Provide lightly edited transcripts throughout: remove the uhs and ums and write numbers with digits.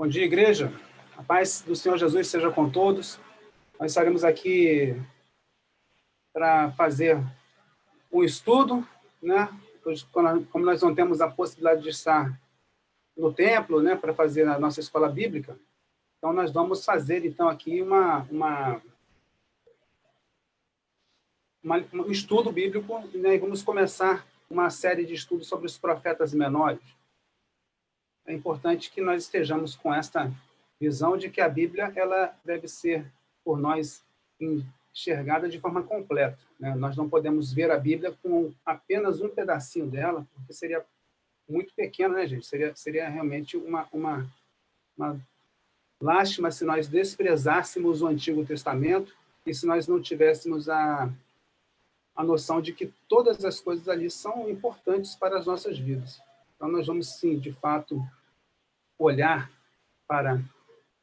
Bom dia, igreja. A paz do Senhor Jesus seja com todos. Nós estaremos aqui para fazer um estudo, né? Como nós não temos a possibilidade de estar no templo, né, para fazer a nossa escola bíblica, então nós vamos fazer então aqui um estudo bíblico, né, e vamos começar uma série de estudos sobre os profetas menores. É importante que nós estejamos com esta visão de que a Bíblia ela deve ser por nós enxergada de forma completa, né? Nós não podemos ver a Bíblia com apenas um pedacinho dela, porque seria muito pequeno, né, gente? Seria realmente uma lástima se nós desprezássemos o Antigo Testamento e se nós não tivéssemos a noção de que todas as coisas ali são importantes para as nossas vidas. Então, nós vamos, sim, de fato, olhar para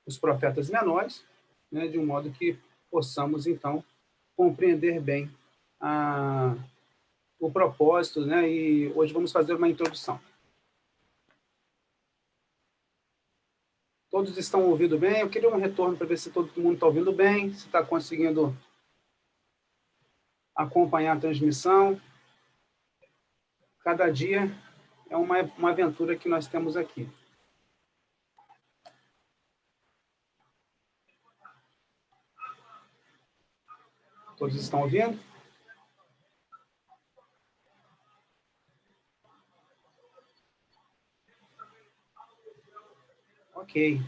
os profetas menores, né, de um modo que possamos, então, compreender bem o propósito, né, e hoje vamos fazer uma introdução. Todos estão ouvindo bem? Eu queria um retorno para ver se todo mundo está ouvindo bem, se está conseguindo acompanhar a transmissão. Cada dia é uma aventura que nós temos aqui. Todos estão ouvindo? Ok.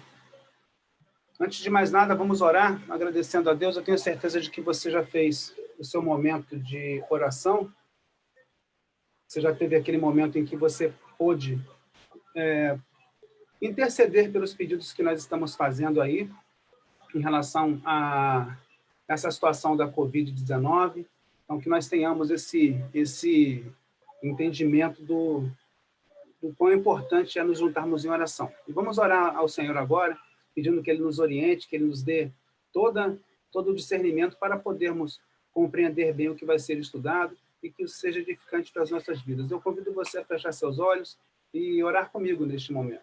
Antes de mais nada, vamos orar, agradecendo a Deus. Eu tenho certeza de que você já fez o seu momento de oração. Você já teve aquele momento em que você pôde interceder pelos pedidos que nós estamos fazendo aí, em relação a essa situação da Covid-19. Então, que nós tenhamos esse entendimento do quão importante é nos juntarmos em oração. E vamos orar ao Senhor agora, pedindo que Ele nos oriente, que Ele nos dê todo o discernimento para podermos compreender bem o que vai ser estudado e que isso seja edificante para as nossas vidas. Eu convido você a fechar seus olhos e orar comigo neste momento.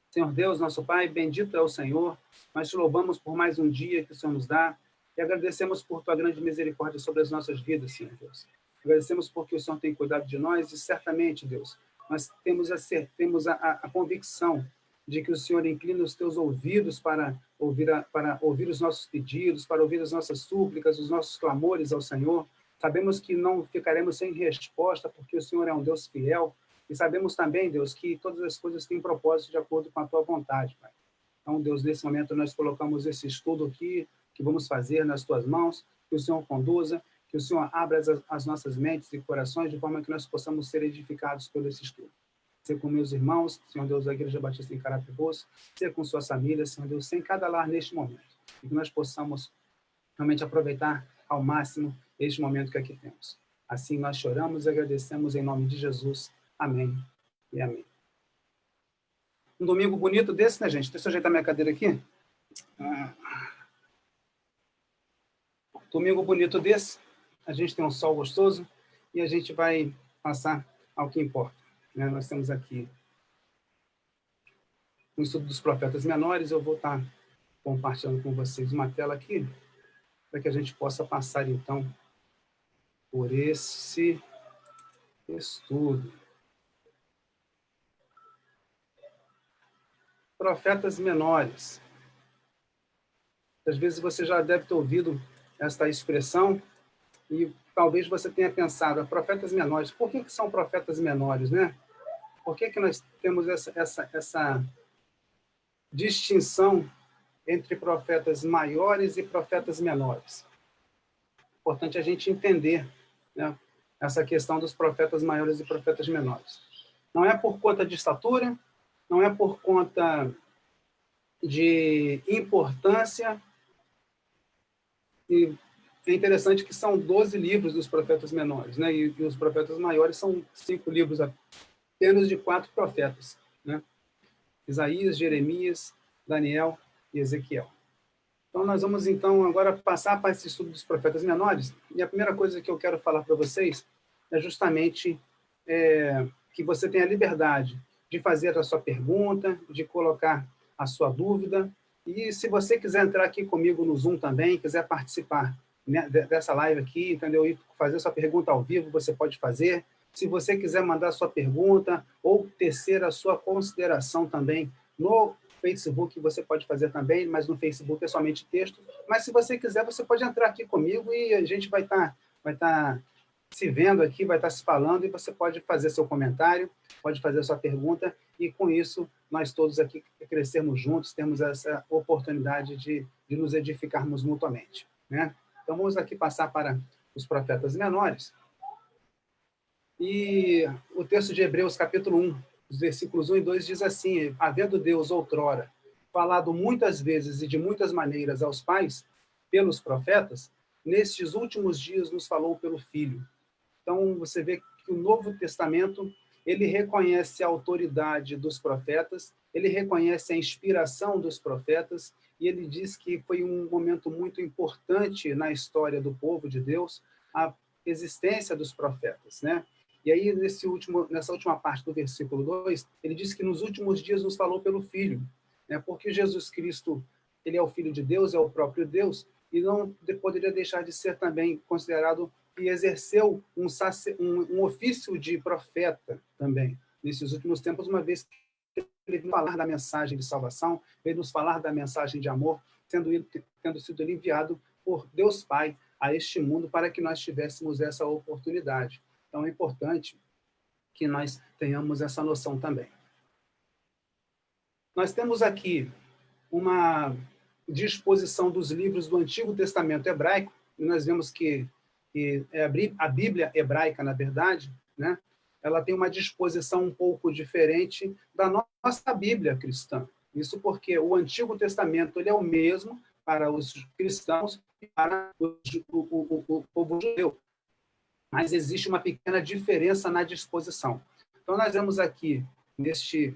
Senhor Deus, nosso Pai, bendito é o Senhor. Nós te louvamos por mais um dia que o Senhor nos dá e agradecemos por tua grande misericórdia sobre as nossas vidas, Senhor Deus. Agradecemos porque o Senhor tem cuidado de nós e certamente, Deus, nós temos a convicção de que o Senhor inclina os teus ouvidos para ouvir os nossos pedidos, para ouvir as nossas súplicas, os nossos clamores ao Senhor. Sabemos que não ficaremos sem resposta, porque o Senhor é um Deus fiel. E sabemos também, Deus, que todas as coisas têm propósito de acordo com a tua vontade, Pai. Então, Deus, nesse momento nós colocamos esse estudo aqui, que vamos fazer nas tuas mãos, que o Senhor conduza, que o Senhor abra as nossas mentes e corações de forma que nós possamos ser edificados por esse estudo. Ser com meus irmãos, Senhor Deus, da Igreja Batista em Carapebus, ser com suas famílias, Senhor Deus, em cada lar neste momento. E que nós possamos realmente aproveitar ao máximo este momento que aqui temos. Assim nós choramos e agradecemos em nome de Jesus. Amém e amém. Um domingo bonito desse, né, gente? Deixa eu ajeitar minha cadeira aqui. Domingo bonito desse, a gente tem um sol gostoso e a gente vai passar ao que importa, né? Nós temos aqui o estudo dos profetas menores. Eu vou estar compartilhando com vocês uma tela aqui para que a gente possa passar, então, por esse estudo. Profetas menores. Às vezes você já deve ter ouvido esta expressão e talvez você tenha pensado, profetas menores, por que são profetas menores, né? Por que nós temos essa distinção entre profetas maiores e profetas menores? É importante a gente entender, né, essa questão dos profetas maiores e profetas menores. Não é por conta de estatura, não é por conta de importância. E é interessante que são 12 livros dos profetas menores, né? E os profetas maiores são 5 livros apenas de 4 profetas, né? Isaías, Jeremias, Daniel e Ezequiel. Então, nós vamos, então, agora passar para esse estudo dos profetas menores. E a primeira coisa que eu quero falar para vocês é justamente que você tenha a liberdade de fazer a sua pergunta, de colocar a sua dúvida. E se você quiser entrar aqui comigo no Zoom também, quiser participar, né, dessa live aqui, entendeu? E fazer sua pergunta ao vivo, você pode fazer. Se você quiser mandar sua pergunta ou tecer a sua consideração também no Facebook, você pode fazer também, mas no Facebook é somente texto. Mas se você quiser, você pode entrar aqui comigo e a gente vai tá se vendo aqui, vai estar se falando, e você pode fazer seu comentário, pode fazer sua pergunta, e com isso, nós todos aqui crescermos juntos, temos essa oportunidade de nos edificarmos mutuamente, né? Então, vamos aqui passar para os profetas menores. E o texto de Hebreus, capítulo 1, os versículos 1 e 2, diz assim: havendo Deus outrora falado muitas vezes e de muitas maneiras aos pais, pelos profetas, nestes últimos dias nos falou pelo Filho. Então, você vê que o Novo Testamento, ele reconhece a autoridade dos profetas, ele reconhece a inspiração dos profetas, e ele diz que foi um momento muito importante na história do povo de Deus, a existência dos profetas, né? E aí, nessa última parte do versículo 2, ele diz que nos últimos dias nos falou pelo Filho, né? Porque Jesus Cristo, ele é o Filho de Deus, é o próprio Deus, e não poderia deixar de ser também considerado e exerceu um ofício de profeta também, nesses últimos tempos, uma vez que ele veio falar da mensagem de salvação, veio nos falar da mensagem de amor, tendo sido enviado por Deus Pai a este mundo para que nós tivéssemos essa oportunidade. Então, é importante que nós tenhamos essa noção também. Nós temos aqui uma disposição dos livros do Antigo Testamento hebraico, e nós vemos que a Bíblia hebraica, na verdade, né, ela tem uma disposição um pouco diferente da nossa Bíblia cristã. Isso porque o Antigo Testamento ele é o mesmo para os cristãos e para o povo judeu. Mas existe uma pequena diferença na disposição. Então, nós vemos aqui, nesse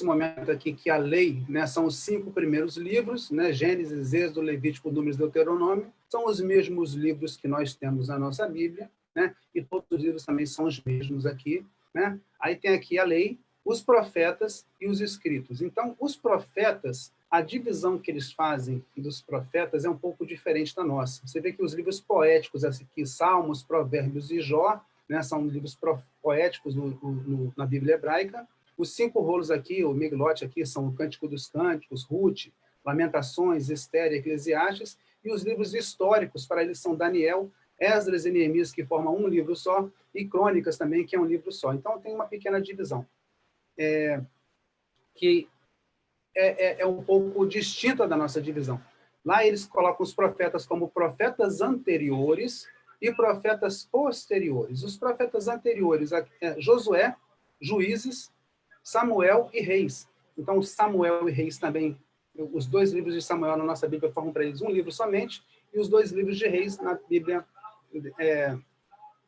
momento aqui, que a lei, né, são os 5 primeiros livros, né, Gênesis, Êxodo, Levítico, Números, Deuteronômio, são os mesmos livros que nós temos na nossa Bíblia, né, e todos os livros também são os mesmos aqui, né? Aí tem aqui a lei, os profetas e os escritos. Então, os profetas, a divisão que eles fazem dos profetas é um pouco diferente da nossa. Você vê que os livros poéticos, aqui, Salmos, Provérbios e Jó, né, são livros poéticos na Bíblia hebraica. Os 5 rolos aqui, o Miglote aqui, são o Cântico dos Cânticos, Ruth, Lamentações, Esther e Eclesiastes, e os livros históricos, para eles são Daniel, Esdras e Neemias, que formam um livro só, e Crônicas também, que é um livro só. Então, tem uma pequena divisão, que é um pouco distinta da nossa divisão. Lá eles colocam os profetas como profetas anteriores e profetas posteriores. Os profetas anteriores, Josué, Juízes, Samuel e Reis. Então, Samuel e Reis também, os 2 livros de Samuel na nossa Bíblia formam para eles um livro somente, e os 2 livros de Reis na Bíblia,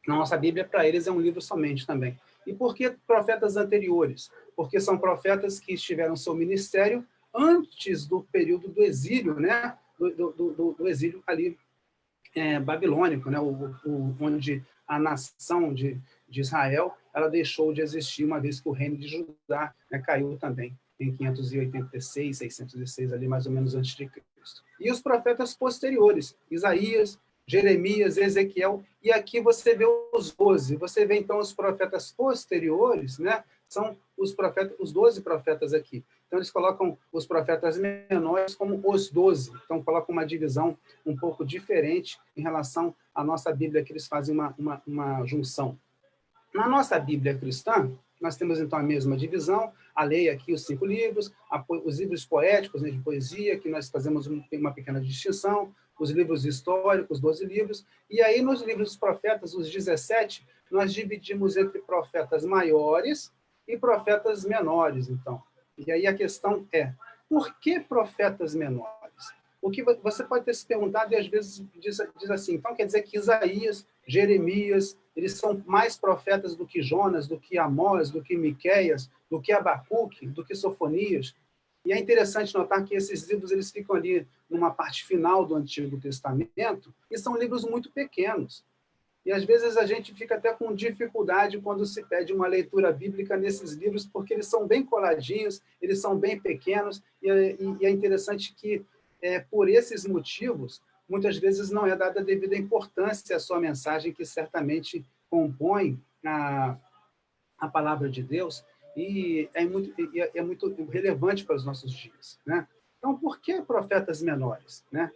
na nossa Bíblia, para eles é um livro somente também. E por que profetas anteriores? Porque são profetas que estiveram seu ministério antes do período do exílio, né? Do exílio ali babilônico, né? Onde a nação de Israel ela deixou de existir, uma vez que o reino de Judá, né, caiu também em 586, 606, ali mais ou menos antes de Cristo. E os profetas posteriores, Isaías, Jeremias, Ezequiel, e aqui você vê os 12. Você vê, então, os profetas posteriores, né? São os 12 profetas aqui. Então, eles colocam os profetas menores como os 12. Então, colocam uma divisão um pouco diferente em relação à nossa Bíblia, que eles fazem uma junção. Na nossa Bíblia cristã, nós temos, então, a mesma divisão, a lei aqui, os 5 livros, os livros poéticos, né, de poesia, que nós fazemos uma pequena distinção, os livros históricos, 12 livros, e aí nos livros dos profetas, os 17, nós dividimos entre profetas maiores e profetas menores, então. E aí a questão é, por que profetas menores? O que você pode ter se perguntado e às vezes diz assim, então quer dizer que Isaías, Jeremias, eles são mais profetas do que Jonas, do que Amós, do que Miqueias, do que Abacuque, do que Sofonias. E é interessante notar que esses livros eles ficam ali numa parte final do Antigo Testamento e são livros muito pequenos. E, às vezes, a gente fica até com dificuldade quando se pede uma leitura bíblica nesses livros, porque eles são bem coladinhos, eles são bem pequenos, e é interessante que, por esses motivos, muitas vezes não é dada a devida importância à sua mensagem, que certamente compõe a palavra de Deus, e é muito relevante para os nossos dias, né? Então, por que profetas menores, né?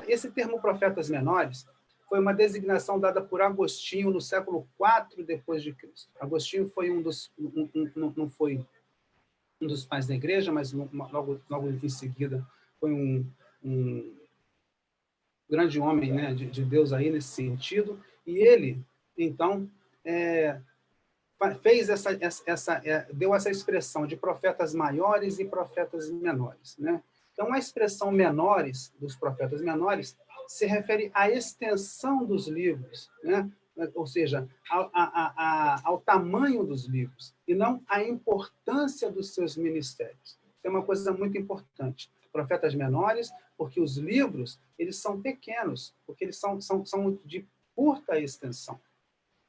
Esse termo profetas menores foi uma designação dada por Agostinho no século IV depois de Cristo. Agostinho foi não foi um dos pais da igreja, mas logo em seguida foi um grande homem, né, de Deus aí nesse sentido, e ele, então, fez deu essa expressão de profetas maiores e profetas menores, né? Então, a expressão menores, dos profetas menores, se refere à extensão dos livros, né? Ou seja, ao tamanho dos livros, e não à importância dos seus ministérios. É uma coisa muito importante. Profetas menores, porque os livros eles são pequenos, porque eles são de curta extensão.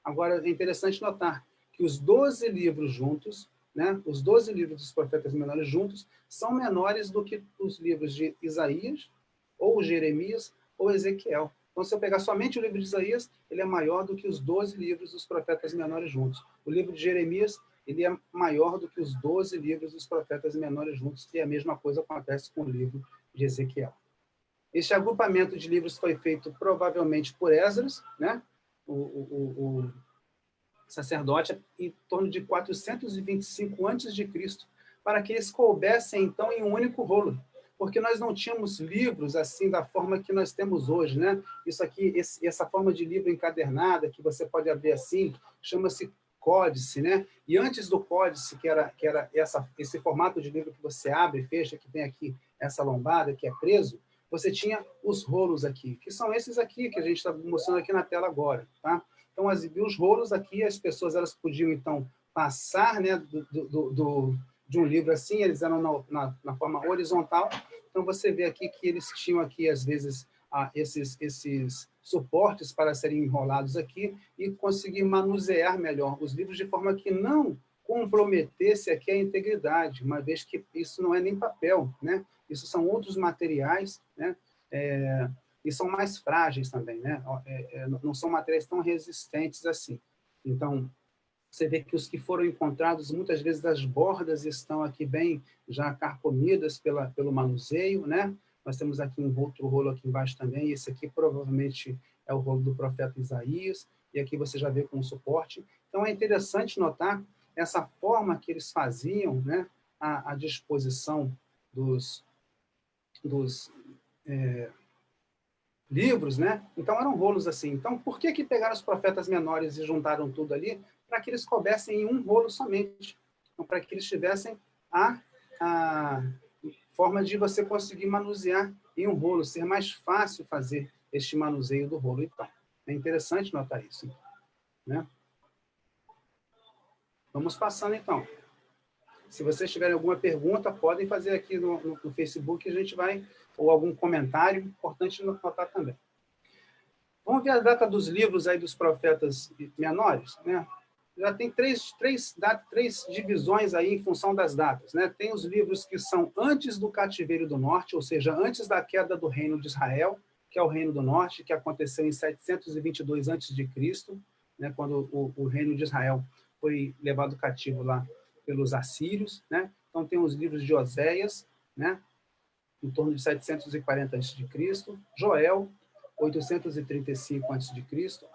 Agora, é interessante notar que os 12 livros juntos, né, os 12 livros dos profetas menores juntos, são menores do que os livros de Isaías, ou Jeremias, ou Ezequiel. Então, se eu pegar somente o livro de Isaías, ele é maior do que os 12 livros dos profetas menores juntos. O livro de Jeremias, ele é maior do que os 12 livros dos profetas menores juntos, e a mesma coisa acontece com o livro de Ezequiel. Este agrupamento de livros foi feito provavelmente por Esdras, né, o sacerdote, em torno de 425 a.C., para que eles coubessem, então, em um único rolo. Porque nós não tínhamos livros assim da forma que nós temos hoje, né? Isso aqui, essa forma de livro encadernada, que você pode abrir assim, chama-se códice, né? E antes do códice, que era esse formato de livro que você abre e fecha, que tem aqui essa lombada, que é preso, você tinha os rolos aqui, que são esses aqui, que a gente está mostrando aqui na tela agora, tá? Então, os rolos aqui, as pessoas elas podiam, então, passar, né, de um livro assim, eles eram na forma horizontal. Então, você vê aqui que eles tinham aqui, às vezes, esses suportes para serem enrolados aqui e conseguir manusear melhor os livros de forma que não comprometesse aqui a integridade, uma vez que isso não é nem papel, né? Isso são outros materiais, né? E são mais frágeis também, né? Não são materiais tão resistentes assim. Então, você vê que os que foram encontrados, muitas vezes as bordas estão aqui bem já carcomidas pelo manuseio, né? Nós temos aqui um outro rolo aqui embaixo também, esse aqui provavelmente é o rolo do profeta Isaías, e aqui você já vê com o suporte. Então, é interessante notar essa forma que eles faziam, né? A disposição dos livros, né? Então eram rolos assim. Então, por que pegaram os profetas menores e juntaram tudo ali? Para que eles coubessem em um rolo somente. Então, para que eles tivessem a forma de você conseguir manusear em um rolo, ser mais fácil fazer este manuseio do rolo. Então, é interessante notar isso, né? Vamos passando, então. Se vocês tiverem alguma pergunta, podem fazer aqui no Facebook, a gente vai, ou algum comentário, importante notar também. Vamos ver a data dos livros aí dos profetas menores, né? Já tem três divisões aí em função das datas, né? Tem os livros que são antes do cativeiro do norte, ou seja, antes da queda do reino de Israel, que é o reino do norte, que aconteceu em 722 a.C., né? Quando o reino de Israel foi levado cativo lá pelos assírios, né? Então tem os livros de Oséias, né? Em torno de 740 a.C., Joel, 835 a.C.,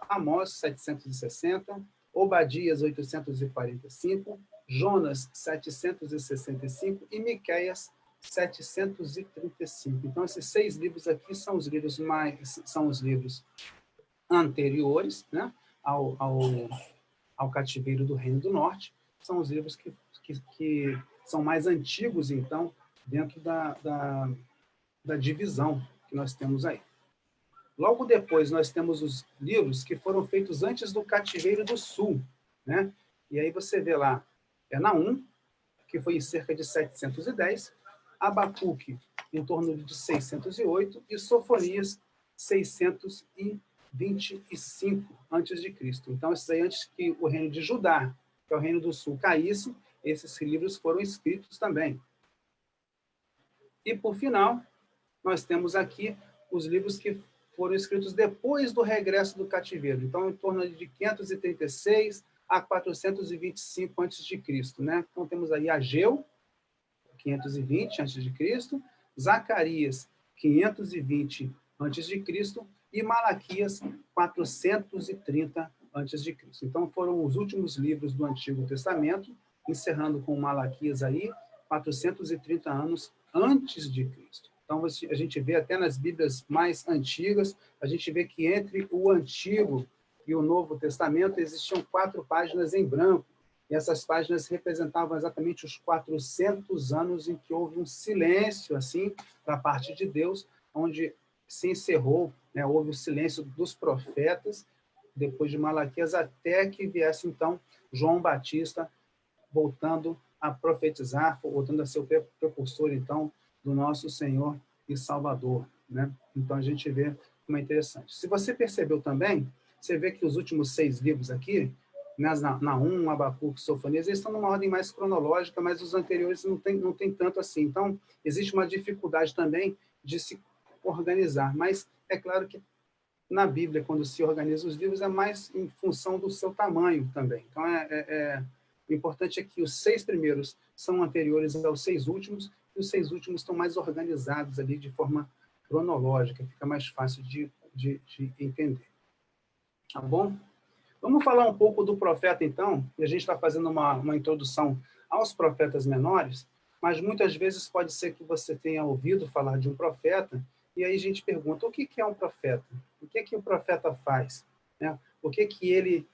Amós, 760, Obadias, 845, Jonas, 765 e Miqueias, 735. Então, esses 6 livros aqui são os livros anteriores, né, ao cativeiro do Reino do Norte, são os livros que são mais antigos, então, dentro da divisão que nós temos aí. Logo depois, nós temos os livros que foram feitos antes do cativeiro do sul, né? E aí você vê lá, Naum, que foi em cerca de 710, Abacuque, em torno de 608, e Sofonias, 603. 25 antes de Cristo. Então, esses aí, antes que o reino de Judá, que é o reino do sul, caísse, esses livros foram escritos também. E, por final, nós temos aqui os livros que foram escritos depois do regresso do cativeiro. Então, em torno de 536 a 425 a.C., né? Então, temos aí Ageu, 520 a.C., Zacarias, 520 a.C., e Malaquias, 430 a.C. Então, foram os últimos livros do Antigo Testamento, encerrando com Malaquias aí, 430 anos antes de Cristo. Então, a gente vê até nas Bíblias mais antigas, a gente vê que entre o Antigo e o Novo Testamento existiam 4 páginas em branco, e essas páginas representavam exatamente os 400 anos em que houve um silêncio, assim, da parte de Deus, onde se encerrou, né, houve o silêncio dos profetas, depois de Malaquias, até que viesse, então, João Batista, voltando a profetizar, voltando a ser o precursor, então, do nosso Senhor e Salvador, né? Então, a gente vê como é interessante. Se você percebeu também, você vê que os últimos 6 livros aqui, né, Naum, Abacuque, Sofonias, eles estão numa ordem mais cronológica, mas os anteriores não tem tanto assim. Então, existe uma dificuldade também de se organizar, mas é claro que na Bíblia, quando se organiza os livros, é mais em função do seu tamanho também. Então, o importante é que os 6 primeiros são anteriores aos 6 últimos, e os 6 últimos estão mais organizados ali de forma cronológica, fica mais fácil de entender. Tá bom? Vamos falar um pouco do profeta, então, e a gente está fazendo uma introdução aos profetas menores, mas muitas vezes pode ser que você tenha ouvido falar de um profeta, e aí a gente pergunta, o que é um profeta? O que o profeta faz? Né? O que ele...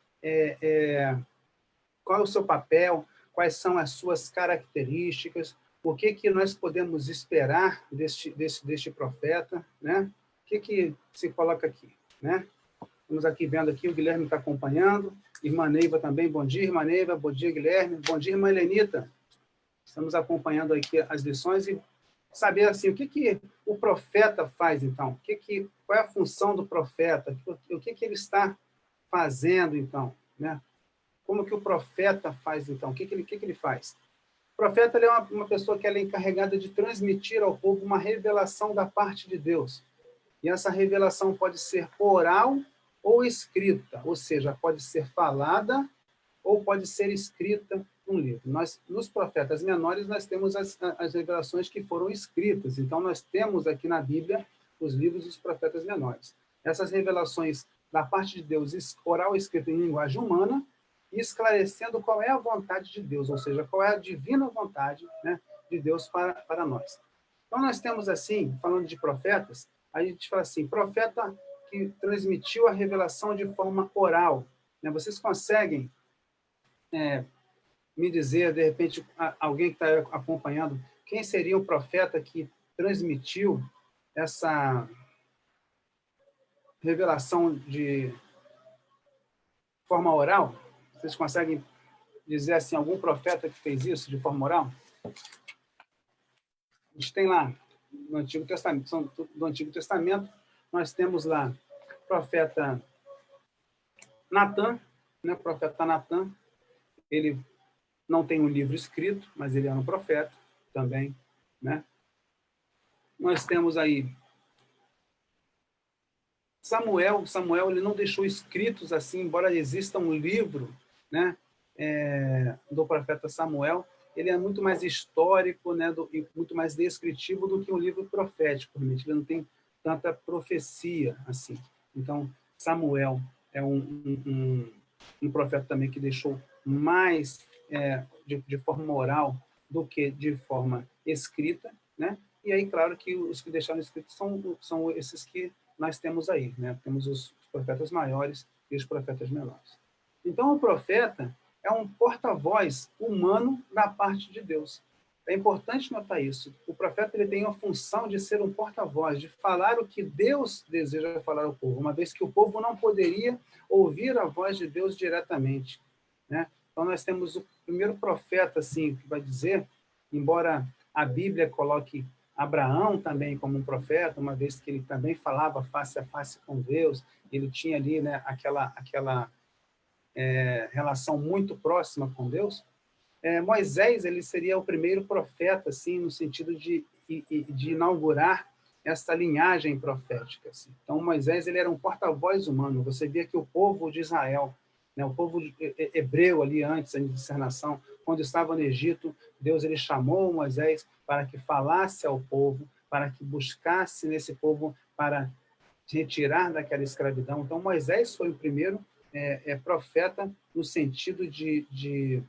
qual é o seu papel? Quais são as suas características? O que nós podemos esperar deste profeta? Né? O que se coloca aqui? Né? Estamos aqui vendo aqui, o Guilherme está acompanhando, irmã Neiva também, bom dia, irmã Neiva, bom dia, Guilherme, bom dia, irmã Helenita. Estamos acompanhando aqui as lições e saber assim, o que o profeta faz, então? Qual é a função do profeta? O que ele está fazendo, então? Né? Como que o profeta faz, então? O que ele faz? O profeta ele é uma pessoa que ela é encarregada de transmitir ao povo uma revelação da parte de Deus. E essa revelação pode ser oral ou escrita, ou seja, pode ser falada ou pode ser escrita num livro. Nos profetas menores, nós temos as revelações que foram escritas. Então, nós temos aqui na Bíblia os livros dos profetas menores. Essas revelações da parte de Deus, oral escrita em linguagem humana, esclarecendo qual é a vontade de Deus, ou seja, qual é a divina vontade, né, de Deus para nós. Então, nós temos assim, falando de profetas, a gente fala assim, profeta que transmitiu a revelação de forma oral. Né? Vocês conseguem me dizer, de repente, alguém que está acompanhando, quem seria um profeta que transmitiu essa revelação de forma oral? Vocês conseguem dizer assim, algum profeta que fez isso de forma oral? A gente tem lá, no Antigo Testamento, do Antigo Testamento, nós temos lá o profeta Natã, né? O profeta Natã, ele não tem um livro escrito, mas ele era um profeta também, né? Nós temos aí Samuel, ele não deixou escritos assim, embora exista um livro, né, do profeta Samuel, ele é muito mais histórico, né, e muito mais descritivo do que um livro profético, realmente. Ele não tem tanta profecia assim. Então, Samuel é um profeta também que deixou mais de forma oral do que de forma escrita, né? E aí, claro que os que deixaram escritos são esses que nós temos aí, né? Temos os profetas maiores e os profetas menores. Então, o profeta é um porta-voz humano da parte de Deus. É importante notar isso. O profeta ele tem a função de ser um porta-voz, de falar o que Deus deseja falar ao povo, uma vez que o povo não poderia ouvir a voz de Deus diretamente, né? Então, nós temos o primeiro profeta, assim, que vai dizer, embora a Bíblia coloque Abraão também como um profeta, uma vez que ele também falava face a face com Deus, ele tinha ali, né, aquela relação muito próxima com Deus. Moisés, ele seria o primeiro profeta, assim, no sentido de inaugurar essa linhagem profética. Assim. Então, Moisés, ele era um porta-voz humano. Você via que o povo de Israel, né, o povo hebreu ali antes de ser nação, quando estava no Egito, Deus ele chamou Moisés para que falasse ao povo, para que buscasse nesse povo para retirar daquela escravidão. Então, Moisés foi o primeiro profeta no sentido de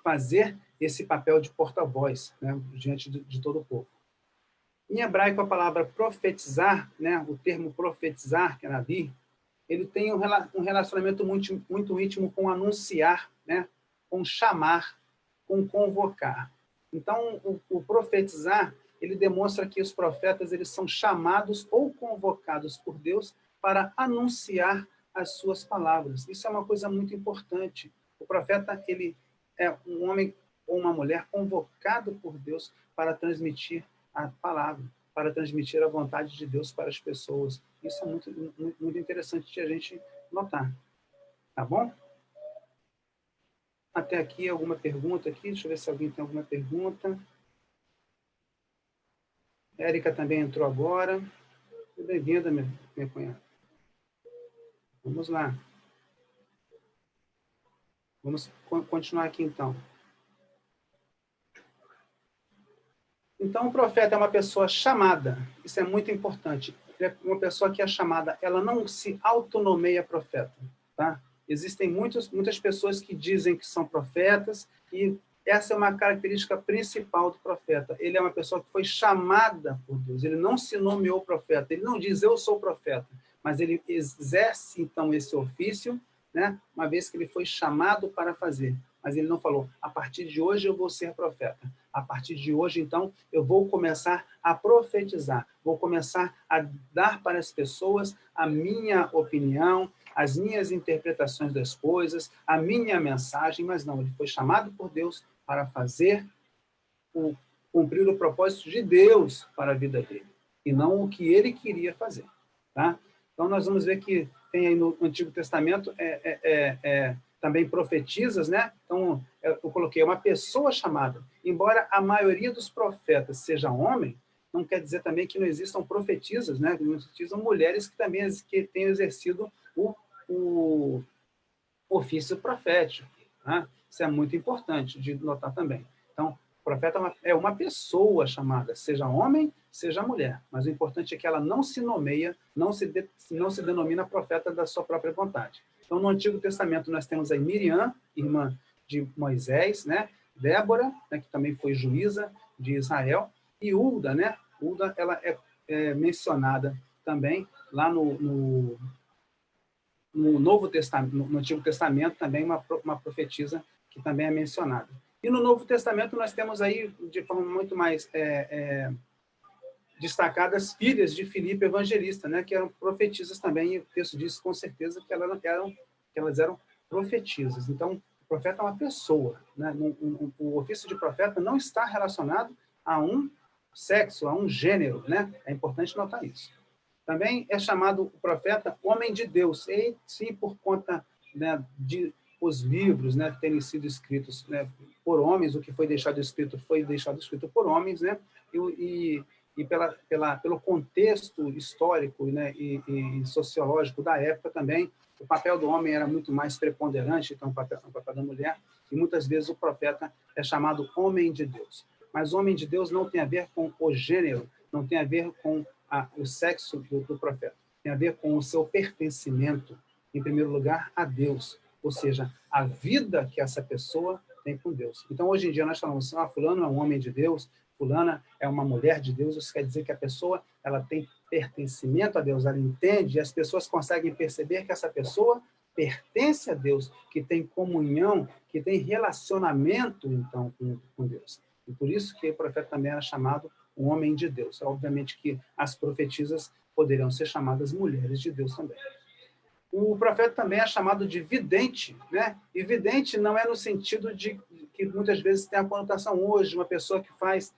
fazer esse papel de porta-voz, né, diante de todo o povo. Em hebraico, a palavra profetizar, né, o termo profetizar, que é navi, ele tem um relacionamento muito, muito íntimo com anunciar, né, com chamar, com convocar. Então, o profetizar, ele demonstra que os profetas eles são chamados ou convocados por Deus para anunciar as suas palavras. Isso é uma coisa muito importante. O profeta, ele é um homem ou uma mulher convocado por Deus para transmitir a palavra, para transmitir a vontade de Deus para as pessoas. Isso é muito, muito interessante de a gente notar. Tá bom? Até aqui, alguma pergunta aqui? Deixa eu ver se alguém tem alguma pergunta. Érica também entrou agora. Bem-vinda, minha cunhada. Vamos lá. Vamos continuar aqui, então. Então, o profeta é uma pessoa chamada. Isso é muito importante. É uma pessoa que é chamada, ela não se autonomeia profeta. Tá? Existem muitas pessoas que dizem que são profetas e essa é uma característica principal do profeta. Ele é uma pessoa que foi chamada por Deus. Ele não se nomeou profeta. Ele não diz, eu sou profeta. Mas ele exerce, então, esse ofício, né? Uma vez que ele foi chamado para fazer. Mas ele não falou, a partir de hoje eu vou ser profeta. A partir de hoje, então, eu vou começar a profetizar. Vou começar a dar para as pessoas a minha opinião, as minhas interpretações das coisas, a minha mensagem. Mas não, ele foi chamado por Deus para cumprir o propósito de Deus para a vida dele. E não o que ele queria fazer. Tá? Então, nós vamos ver que tem aí no Antigo Testamento também profetizas, né? Então, eu coloquei uma pessoa chamada. Embora a maioria dos profetas seja homem, não quer dizer também que não existam profetisas, né? Não existam mulheres que também tenham exercido o ofício profético. Tá? Isso é muito importante de notar também. Então, o profeta é uma pessoa chamada, seja homem, seja mulher. Mas o importante é que ela não se nomeia, não se denomina profeta da sua própria vontade. Então, no Antigo Testamento, nós temos aí Miriam, irmã de Moisés, né? Débora, né, que também foi juíza de Israel, e Hulda, né? Hulda, ela é mencionada também lá no Novo Testamento, no Antigo Testamento, também uma profetisa que também é mencionada. E no Novo Testamento nós temos aí, de forma muito mais destacadas, filhas de Filipe Evangelista, né, que eram profetisas também, e o texto diz com certeza que elas eram profetisas. Então, o profeta é uma pessoa. Né? O ofício de profeta não está relacionado a um sexo, a um gênero. Né? É importante notar isso. Também é chamado o profeta homem de Deus, e sim por conta, né, de os livros, né, terem sido escritos, né, por homens, o que foi deixado escrito por homens, né, e pelo contexto histórico, né, e sociológico da época também, o papel do homem era muito mais preponderante, então o papel da mulher, e muitas vezes o profeta é chamado homem de Deus. Mas homem de Deus não tem a ver com o gênero, não tem a ver com o sexo do profeta. Tem a ver com o seu pertencimento, em primeiro lugar, a Deus. Ou seja, a vida que essa pessoa tem com Deus. Então, hoje em dia, nós falamos, fulano é um homem de Deus, fulana é uma mulher de Deus. Isso quer dizer que a pessoa ela tem pertencimento a Deus, ela entende, e as pessoas conseguem perceber que essa pessoa pertence a Deus, que tem comunhão, que tem relacionamento, então, com Deus. E por isso que o profeta também era chamado um homem de Deus. Obviamente que as profetisas poderiam ser chamadas mulheres de Deus também. O profeta também é chamado de vidente, né? E vidente não é no sentido de que muitas vezes tem a conotação hoje, uma pessoa que faz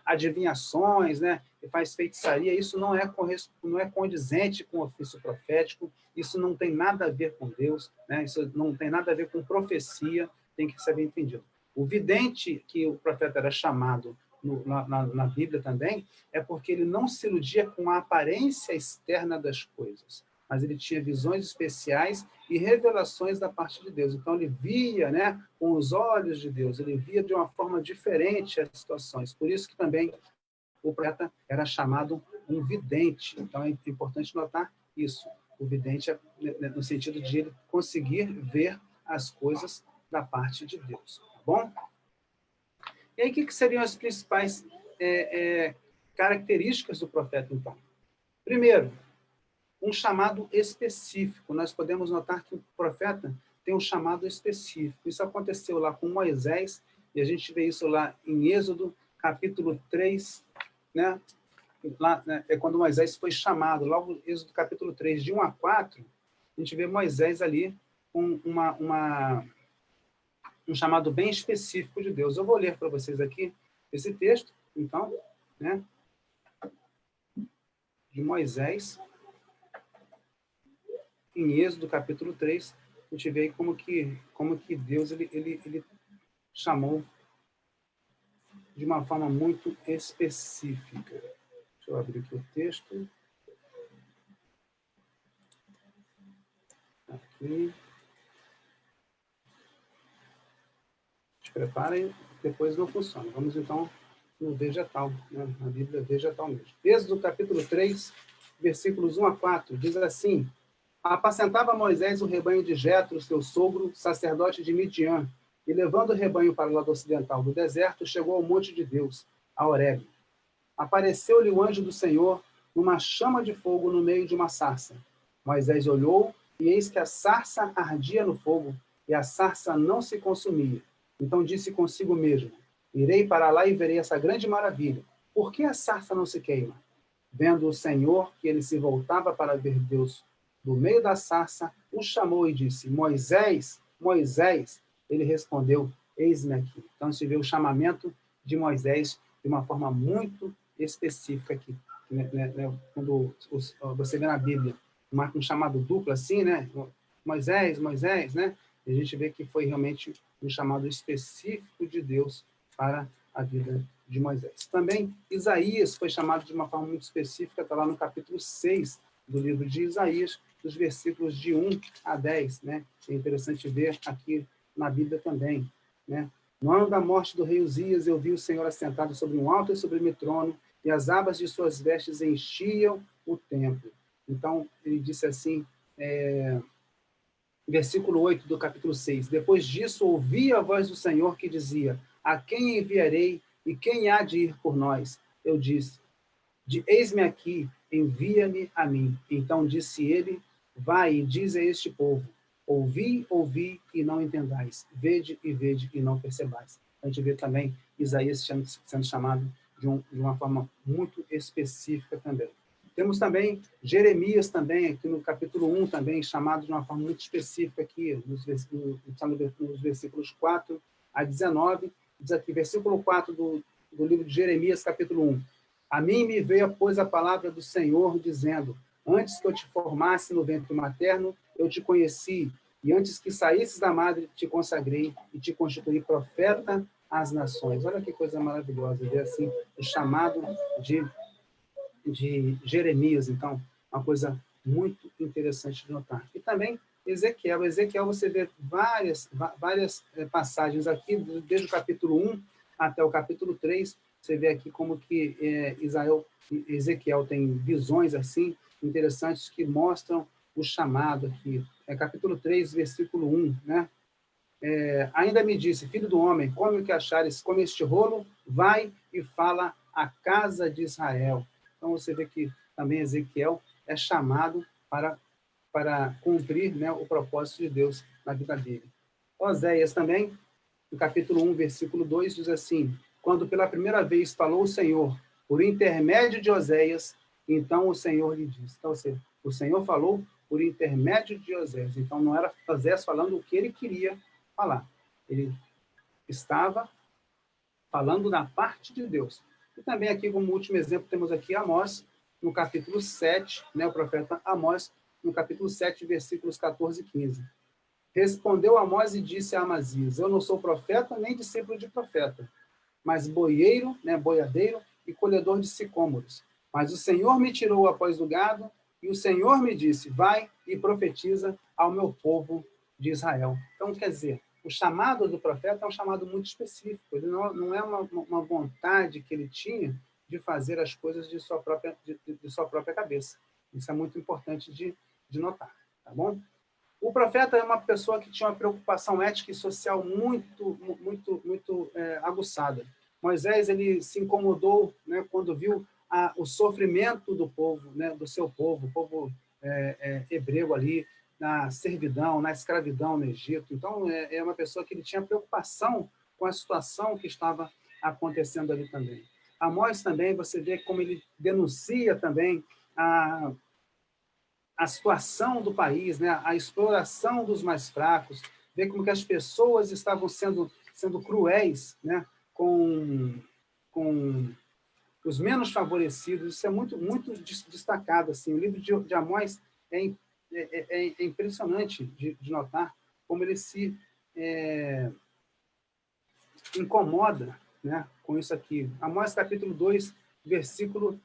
adivinhações, né, que faz feitiçaria, isso não é condizente com o ofício profético, isso não tem nada a ver com Deus, né, isso não tem nada a ver com profecia, tem que ser bem entendido. O vidente, que o profeta era chamado na Bíblia também, é porque ele não se iludia com a aparência externa das coisas, mas ele tinha visões especiais e revelações da parte de Deus. Então, ele via, né, com os olhos de Deus, ele via de uma forma diferente as situações. Por isso que também o profeta era chamado um vidente. Então, é importante notar isso. O vidente é no sentido de ele conseguir ver as coisas da parte de Deus. Tá bom? E aí, o que seriam as principais características do profeta, então? Primeiro, um chamado específico. Nós podemos notar que o profeta tem um chamado específico. Isso aconteceu lá com Moisés, e a gente vê isso lá em Êxodo, capítulo 3, né? Lá, né, é quando Moisés foi chamado, logo em Êxodo capítulo 3, de 1 a 4, a gente vê Moisés ali com um chamado bem específico de Deus. Eu vou ler para vocês aqui esse texto, então, né, de Moisés, em Êxodo capítulo 3, a gente vê aí como que Deus ele chamou de uma forma muito específica. Deixa eu abrir aqui o texto. Aqui. Se preparem, depois não funciona. Vamos então no vegetal, né? Na Bíblia vegetal mesmo. Êxodo capítulo 3, versículos 1 a 4, diz assim: apacentava Moisés o rebanho de Jetro, seu sogro, sacerdote de Midian, e levando o rebanho para o lado ocidental do deserto, chegou ao monte de Deus, a Horebe. Apareceu-lhe o anjo do Senhor numa chama de fogo no meio de uma sarça. Moisés olhou, e eis que a sarça ardia no fogo, e a sarça não se consumia. Então disse consigo mesmo: irei para lá e verei essa grande maravilha. Por que a sarça não se queima? Vendo o Senhor que ele se voltava para ver Deus do meio da sarça, o chamou e disse: Moisés, Moisés. Ele respondeu: eis-me aqui. Então se vê o chamamento de Moisés de uma forma muito específica aqui. Quando você vê na Bíblia um chamado duplo assim, né? Moisés, Moisés, né? E a gente vê que foi realmente um chamado específico de Deus para a vida de Moisés. Também Isaías foi chamado de uma forma muito específica, está lá no capítulo 6 do livro de Isaías, dos versículos de 1 a 10, né? É interessante ver aqui na Bíblia também, né? No ano da morte do rei Uzias, eu vi o Senhor assentado sobre um alto e sublime trono, e as abas de suas vestes enchiam o templo. Então, ele disse assim, versículo 8 do capítulo 6, depois disso ouvi a voz do Senhor que dizia: a quem enviarei e quem há de ir por nós? Eu disse: eis-me aqui, envia-me a mim. Então disse ele: vai e diz a este povo: ouvi, ouvi e não entendais, vede e não percebais. A gente vê também Isaías sendo chamado de uma forma muito específica também. Temos também Jeremias também, aqui no capítulo 1 também, chamado de uma forma muito específica aqui, nos versículos 4 a 19, diz aqui, versículo 4 do livro de Jeremias, capítulo 1. A mim me veio, pois, a palavra do Senhor, dizendo: antes que eu te formasse no ventre materno, eu te conheci, e antes que saísses da madre, te consagrei e te constituí profeta às nações. Olha que coisa maravilhosa, ver assim o chamado de Jeremias, então, uma coisa muito interessante de notar. E também Ezequiel, você vê várias passagens aqui, desde o capítulo 1 até o capítulo 3, você vê aqui como que Ezequiel tem visões assim, interessantes, que mostram o chamado aqui. Capítulo 3, versículo 1, né? Ainda me disse: filho do homem, come o que achares, come este rolo, vai e fala à casa de Israel. Então, você vê que também Ezequiel é chamado para cumprir, né, o propósito de Deus na vida dele. Oséias também, no capítulo 1, versículo 2, diz assim: quando pela primeira vez falou o Senhor, por intermédio de Oséias, então o Senhor lhe disse. Então, o Senhor falou por intermédio de Oséias. Então, não era Oséias falando o que ele queria falar. Ele estava falando da parte de Deus. E também aqui, como último exemplo, temos aqui Amós, no capítulo 7, né, o profeta Amós, no capítulo 7, versículos 14 e 15. Respondeu Amós e disse a Amazias: eu não sou profeta, nem discípulo de profeta, mas boieiro, né, boiadeiro e colhedor de sicômoros. Mas o Senhor me tirou após do gado, e o Senhor me disse: vai e profetiza ao meu povo de Israel. Então, quer dizer, o chamado do profeta é um chamado muito específico. Ele não é uma vontade que ele tinha de fazer as coisas de sua própria cabeça. Isso é muito importante de notar, tá bom? O profeta é uma pessoa que tinha uma preocupação ética e social muito aguçada. Moisés, ele se incomodou, né, quando viu o sofrimento do povo, né, do seu povo, o povo hebreu ali, na servidão, na escravidão no Egito. Então, é uma pessoa que ele tinha preocupação com a situação que estava acontecendo ali também. Amós também, você vê como ele denuncia também a situação do país, né, a exploração dos mais fracos, vê como que as pessoas estavam sendo cruéis, né, com os menos favorecidos. Isso é muito destacado. Assim. O livro de Amós é impressionante de notar como ele se incomoda, né, com isso aqui. Amós capítulo 2, versículo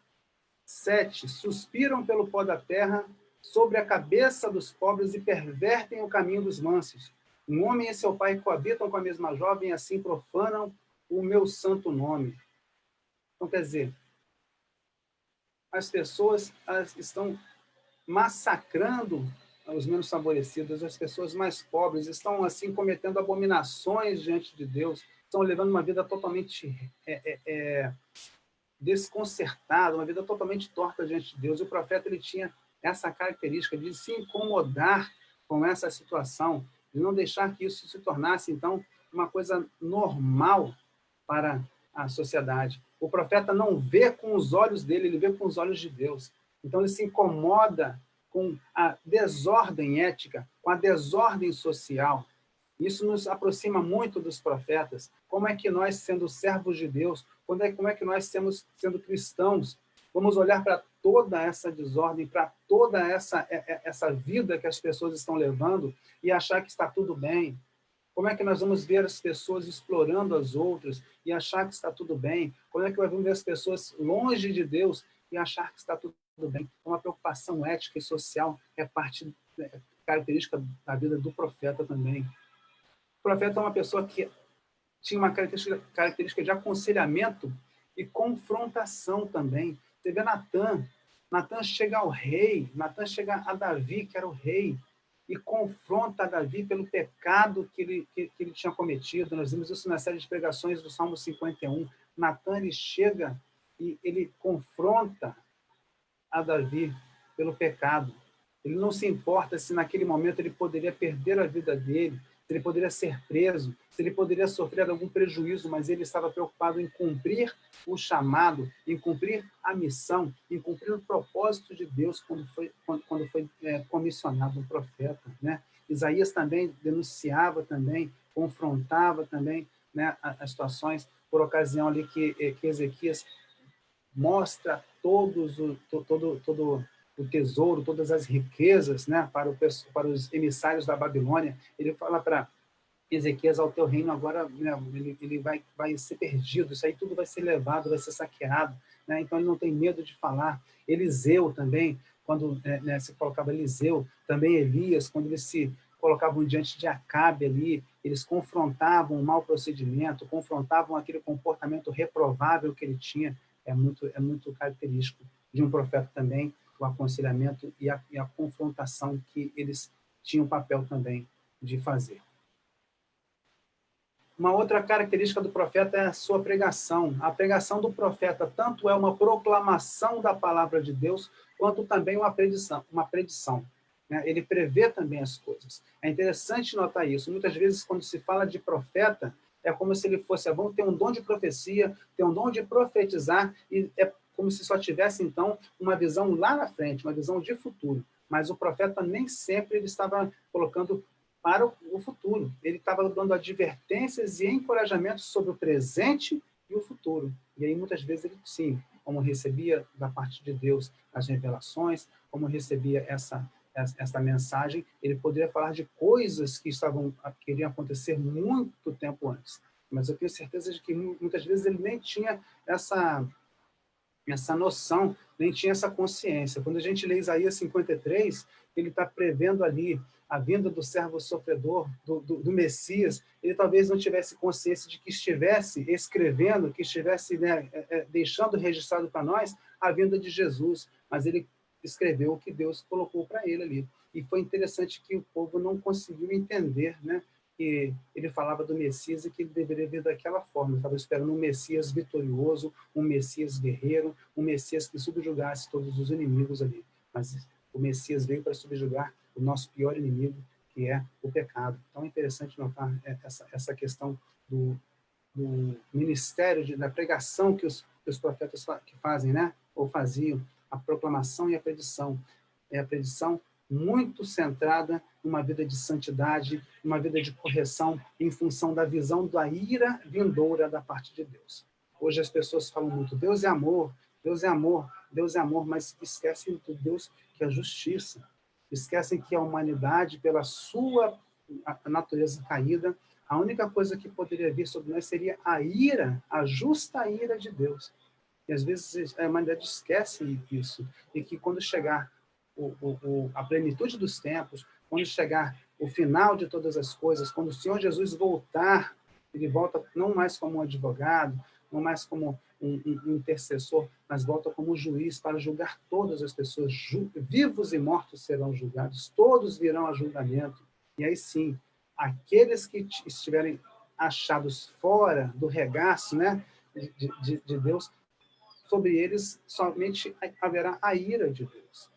7. Suspiram pelo pó da terra sobre a cabeça dos pobres e pervertem o caminho dos mansos. Um homem e seu pai coabitam com a mesma jovem, assim profanam o meu santo nome. Então, quer dizer, as pessoas estão massacrando os menos favorecidos, as pessoas mais pobres, estão, assim, cometendo abominações diante de Deus, estão levando uma vida totalmente desconcertada, uma vida totalmente torta diante de Deus. E o profeta, ele tinha essa característica de se incomodar com essa situação, de não deixar que isso se tornasse, então, uma coisa normal para a sociedade. O profeta não vê com os olhos dele, ele vê com os olhos de Deus. Então, ele se incomoda com a desordem ética, com a desordem social. Isso nos aproxima muito dos profetas. Como é que nós, sendo servos de Deus, como é que nós, sendo cristãos, vamos olhar para toda essa desordem, para toda essa vida que as pessoas estão levando e achar que está tudo bem? Como é que nós vamos ver as pessoas explorando as outras e achar que está tudo bem? Como é que nós vamos ver as pessoas longe de Deus e achar que está tudo bem? Uma preocupação ética e social é característica da vida do profeta também. O profeta é uma pessoa que tinha uma característica de aconselhamento e confrontação também. Você vê Natan chega ao rei, Natan chega a Davi, que era o rei, e confronta Davi pelo pecado que ele tinha cometido. Nós vimos isso na série de pregações do Salmo 51. Natan, ele chega e ele confronta a Davi pelo pecado. Ele não se importa se naquele momento ele poderia perder a vida dele, se ele poderia ser preso, se ele poderia sofrer algum prejuízo, mas ele estava preocupado em cumprir o chamado, em cumprir a missão, em cumprir o propósito de Deus quando foi comissionado um profeta, né? Isaías também denunciava também, confrontava também, né, as situações, por ocasião ali que Ezequias mostra todo o tesouro, todas as riquezas, né, para os emissários da Babilônia. Ele fala para Ezequias: ao teu reino agora, né, ele vai ser perdido, isso aí tudo vai ser levado, vai ser saqueado, né? Então ele não tem medo de falar. Eliseu também, quando se colocava Eliseu, também Elias, quando eles se colocavam diante de Acabe ali, eles confrontavam o mau procedimento, confrontavam aquele comportamento reprovável que ele tinha. É muito característico de um profeta também, o aconselhamento e a confrontação que eles tinham papel também de fazer. Uma outra característica do profeta é a sua pregação. A pregação do profeta tanto é uma proclamação da palavra de Deus, quanto também uma predição. Né? Ele prevê também as coisas. É interessante notar isso. Muitas vezes, quando se fala de profeta, é como se ele fosse, vamos ter um dom de profecia, ter um dom de profetizar, e é como se só tivesse, então, uma visão lá na frente, uma visão de futuro. Mas o profeta nem sempre ele estava colocando para o futuro. Ele estava dando advertências e encorajamentos sobre o presente e o futuro. E aí, muitas vezes, ele, sim, como recebia da parte de Deus as revelações, como recebia essa mensagem, ele poderia falar de coisas que iriam acontecer muito tempo antes. Mas eu tenho certeza de que muitas vezes ele nem tinha essa noção, nem tinha essa consciência. Quando a gente lê Isaías 53, ele está prevendo ali a vinda do servo sofredor, do Messias. Ele talvez não tivesse consciência de que estivesse escrevendo, que estivesse, né, deixando registrado para nós a vinda de Jesus, mas ele escreveu o que Deus colocou para ele ali. E foi interessante que o povo não conseguiu entender, né, que ele falava do Messias e que ele deveria vir daquela forma. Estava esperando um Messias vitorioso, um Messias guerreiro, um Messias que subjugasse todos os inimigos ali. Mas o Messias veio para subjugar o nosso pior inimigo, que é o pecado. Então é interessante notar essa questão do ministério, da pregação que os profetas que fazem, né? Ou faziam, a proclamação e a predição. É a predição muito centrada numa vida de santidade, numa vida de correção, em função da visão da ira vindoura da parte de Deus. Hoje as pessoas falam muito, Deus é amor, Deus é amor, Deus é amor, mas esquecem do Deus que é justiça. Esquecem que a humanidade, pela sua natureza caída, a única coisa que poderia vir sobre nós seria a ira, a justa ira de Deus. E às vezes a humanidade esquece isso. E que quando chegar a plenitude dos tempos, quando chegar o final de todas as coisas, quando o Senhor Jesus voltar, ele volta não mais como um advogado, não mais como um intercessor, mas volta como um juiz para julgar todas as pessoas. Vivos e mortos serão julgados, todos virão a julgamento. E aí sim, aqueles que estiverem achados fora do regaço, né, de Deus, sobre eles somente haverá a ira de Deus.